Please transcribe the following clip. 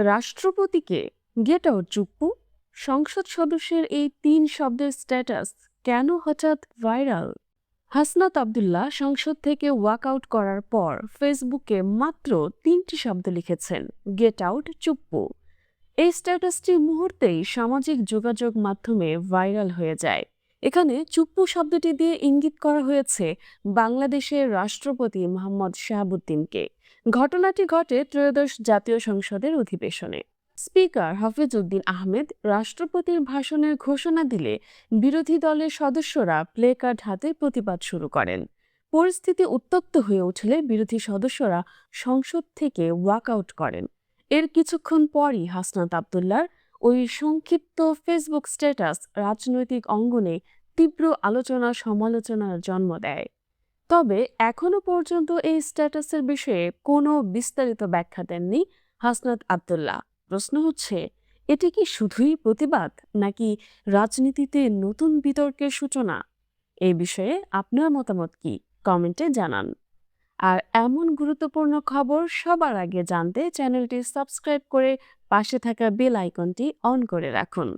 রাষ্ট্রপতিকে get out Chuppu সংসদ সদস্যের এই ৩ শব্দের স্ট্যাটাস কেন হঠাৎ ভাইরাল? হাসনাত আব্দুল্লাহ সংসদ থেকে ওয়াকআউট করার পর ফেসবুকে মাত্র ৩টি শব্দ লিখেছেন, গেট আউট চুপ্পু। এই স্ট্যাটাসটি মুহূর্তেই সামাজিক যোগাযোগ মাধ্যমে ভাইরাল হয়ে যায়। এখানে চুপ্পু শব্দটি দিয়ে ইঙ্গিত করা হয়েছে বাংলাদেশের রাষ্ট্রপতি মোহাম্মদ শাহাবুদ্দিনকে। ঘটনাটি ঘটে ত্রয়োদশ জাতীয় সংসদের অধিবেশনে। স্পিকার হাফিজউদ্দিন আহমেদ রাষ্ট্রপতির ভাষণের ঘোষণা দিলে বিরোধী দলের সদস্যরা প্লেকার্ড হাতে প্রতিবাদ শুরু করেন। পরিস্থিতি উত্তপ্ত হয়ে উঠলে বিরোধী সদস্যরা সংসদ থেকে ওয়াকআউট করেন। এর কিছুক্ষণ পরই হাসনাত আব্দুল্লাহর ওই সংক্ষিপ্ত ফেসবুক স্ট্যাটাস রাজনৈতিক অঙ্গনে তীব্র আলোচনা সমালোচনার জন্ম দেয়। তবে এখনো পর্যন্ত এই স্ট্যাটাসের বিষয়ে কোনো বিস্তারিত ব্যাখ্যা দেননি হাসনাত আব্দুল্লাহ। প্রশ্ন হচ্ছে, এটি কি শুধুই প্রতিবাদ নাকি রাজনীতিতে নতুন বিতর্কের সূচনা? এই বিষয়ে আপনার মতামত কি? কমেন্টে জানান। আর এমন গুরুত্বপূর্ণ খবর সবার আগে জানতে চ্যানেলটি সাবস্ক্রাইব করে পাশে থাকা বেল আইকনটি অন করে রাখুন।